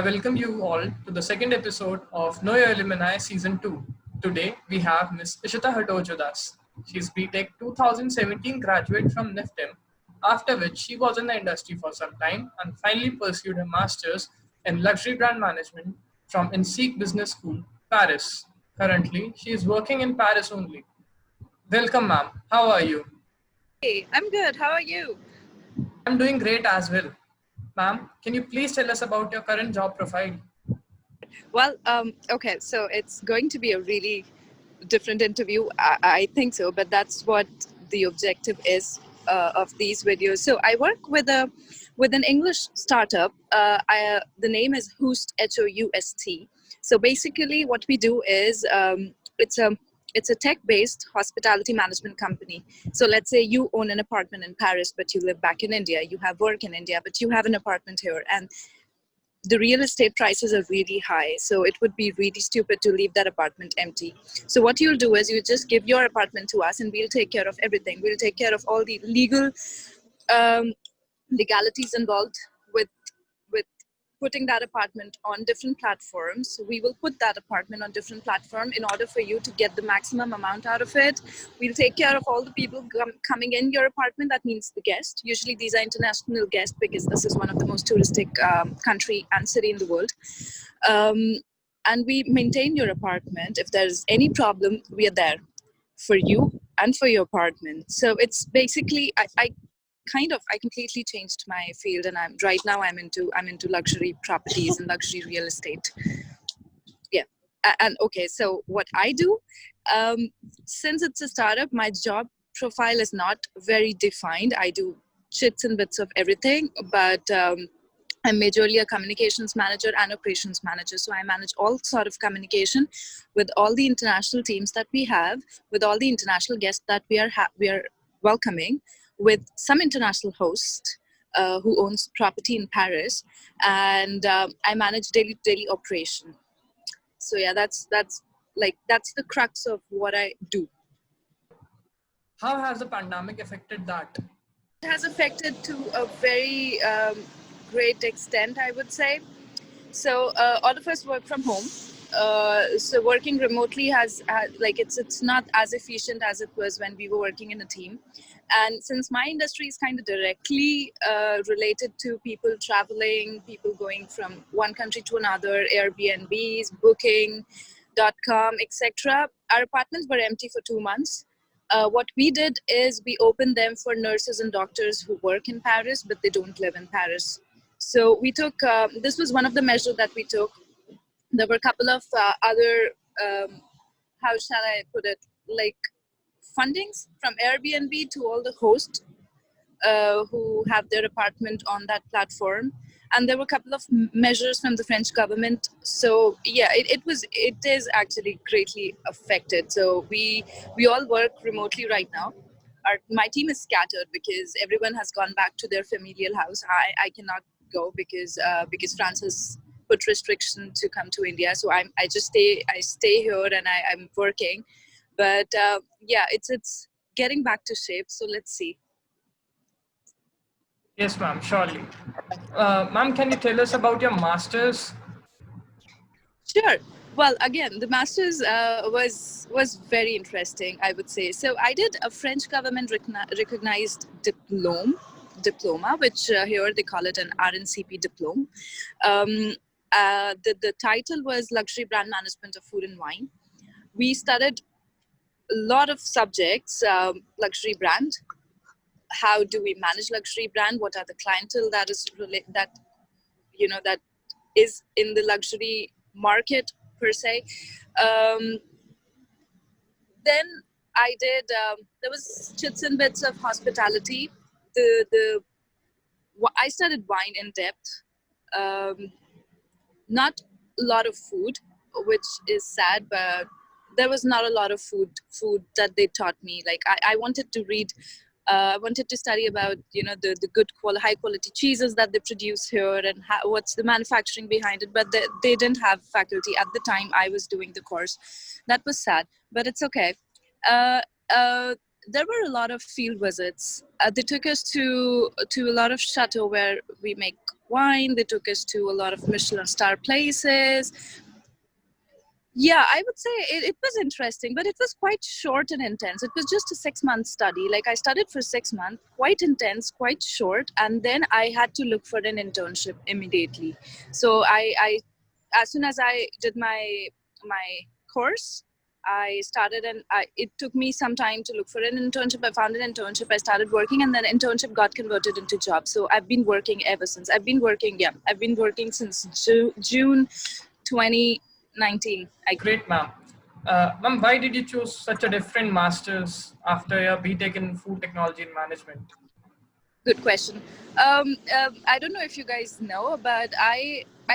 welcome you all to the second episode of Know Your Alumni Season 2. Today, we have Ms. Ishita Hatoj with us. She's B.Tech 2017 graduate from NIFTEM, after which she was in the industry for some time and finally pursued her master's in luxury brand management from INSEEC Business School, Paris. Currently, she is working in Paris only. Welcome, ma'am. How are you? Hey, I'm good. How are you? I'm doing great as well. Ma'am, can you please tell us about your current job profile? Well, okay, so it's going to be a really different interview. I think so, but that's what the objective is of these videos. So I work with an English startup. The name is Houst, Houst. So basically, what we do is it's a tech-based hospitality management company. So let's say you own an apartment in Paris, but you live back in India. You have work in India, but you have an apartment here, and the real estate prices are really high, so it would be really stupid to leave that apartment empty. So what you'll do is you just give your apartment to us and we'll take care of everything. We'll take care of all the legalities involved with putting that apartment on different platforms. We will put that apartment on different platform in order for you to get the maximum amount out of it. We'll take care of all the people coming in your apartment. That means the guests. Usually these are international guests because this is one of the most touristic country and city in the world. And we maintain your apartment. If there's any problem, we are there for you and for your apartment. So it's basically, I completely changed my field, and I'm into luxury properties and luxury real estate. Yeah. And okay, so what I do, since it's a startup, my job profile is not very defined. I do chits and bits of everything, but I'm majorly a communications manager and operations manager. So I manage all sort of communication with all the international teams that we have, with all the international guests that we are welcoming, with some international host who owns property in Paris, and I manage daily operation. So yeah, that's the crux of what I do. How has the pandemic affected that? It has affected to a very great extent, I would say. So all of us work from home. So working remotely has it's not as efficient as it was when we were working in a team. And since my industry is kind of directly related to people traveling, people going from one country to another, Airbnbs, Booking.com, etc., our apartments were empty for 2 months. What we did is we opened them for nurses and doctors who work in Paris, but they don't live in Paris. So we took, this was one of the measures that we took. There were a couple of other, how shall I put it, like fundings from Airbnb to all the hosts who have their apartment on that platform. And there were a couple of measures from the French government. So yeah, it is actually greatly affected. So we all work remotely right now. My team is scattered because everyone has gone back to their familial house. I cannot go because France has put restriction to come to India. So I stay here and I'm working. But yeah, it's getting back to shape. So let's see. Yes, ma'am, surely. Ma'am, can you tell us about your master's? Sure. Well, again, the master's was very interesting, I would say. So I did a French government recognized diploma, which here they call it an RNCP diploma. The title was Luxury Brand Management of Food and Wine. We studied a lot of subjects, luxury brand. How do we manage luxury brand? What are the clientele that is that is in the luxury market per se? Then I did. There was chits and bits of hospitality. I studied wine in depth. Not a lot of food, which is sad, but there was not a lot of food that they taught me. Like I wanted to read. I wanted to study about the good high quality cheeses that they produce here and what's the manufacturing behind it, but they didn't have faculty at the time I was doing the course. That was sad, but it's okay. There were a lot of field visits. They took us to a lot of chateaux where we make wine. They took us to a lot of Michelin star places. Yeah, I would say it was interesting, but it was quite short and intense. It was just a 6 month study. Like I studied for 6 months, quite intense, quite short, and then I had to look for an internship immediately. So I as soon as I did my course, I started, and it took me some time to look for an internship. I found an internship. I started working, and then internship got converted into job. So I've been working ever since. I've been working since June 2019. Great, ma'am. Ma'am, why did you choose such a different master's after your B.Tech in Food Technology and Management? Good question. I don't know if you guys know, but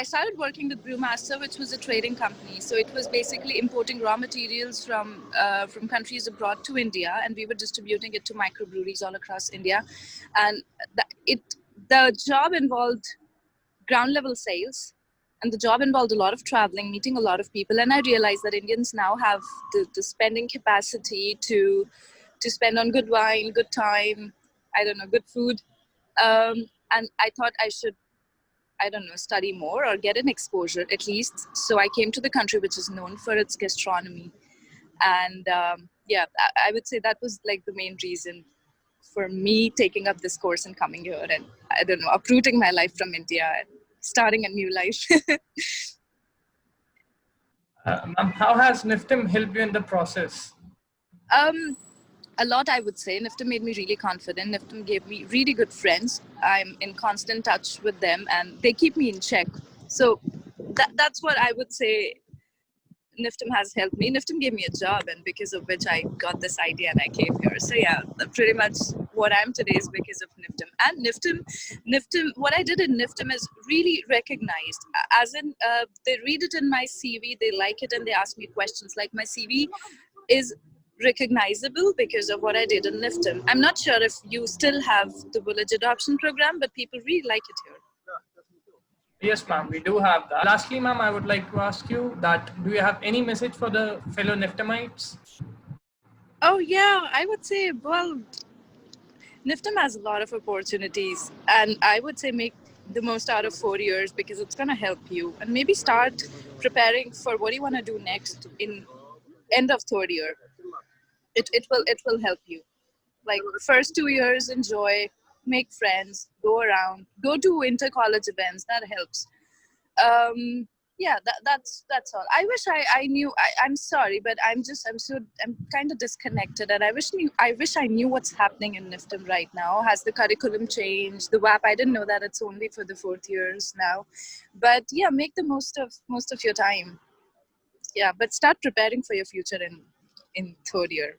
I started working with Brewmaster, which was a trading company. So it was basically importing raw materials from countries abroad to India, and we were distributing it to microbreweries all across India. And the job involved ground level sales, and the job involved a lot of traveling, meeting a lot of people. And I realized that Indians now have the spending capacity to spend on good wine, good time, I don't know, good food. And I thought I should, I don't know, study more or get an exposure at least. So I came to the country which is known for its gastronomy. And yeah, I would say that was like the main reason for me taking up this course and coming here and, I don't know, uprooting my life from India and starting a new life. Ma'am, how has NIFTEM helped you in the process? um, a lot, I would say. NIFTEM made me really confident. NIFTEM gave me really good friends. I'm in constant touch with them, and they keep me in check. So that's what I would say NIFTEM has helped me. NIFTEM gave me a job, and because of which I got this idea and I came here. So yeah, pretty much what I'm today is because of NIFTEM. And NIFTEM, what I did in NIFTEM is really recognized. As in, they read it in my CV, they like it, and they ask me questions. Like my CV is recognizable because of what I did in NIFTEM. I'm not sure if you still have the village adoption program, but people really like it here. Yes, ma'am, we do have that. Lastly, ma'am, I would like to ask you that do you have any message for the fellow NIFTEMites? Oh yeah, I would say, well, NIFTEM has a lot of opportunities, and I would say make the most out of 4 years because it's going to help you, and maybe start preparing for what you want to do next in end of third year. It will help you. Like first 2 years, enjoy, make friends, go around, go to inter college events. That helps. Yeah, that's all. I wish I knew. I'm sorry, but I'm kind of disconnected, and I wish I knew what's happening in NIFTEM right now. Has the curriculum changed? The WAP, I didn't know that it's only for the fourth years now. But yeah, make the most of your time. Yeah, but start preparing for your future in third year.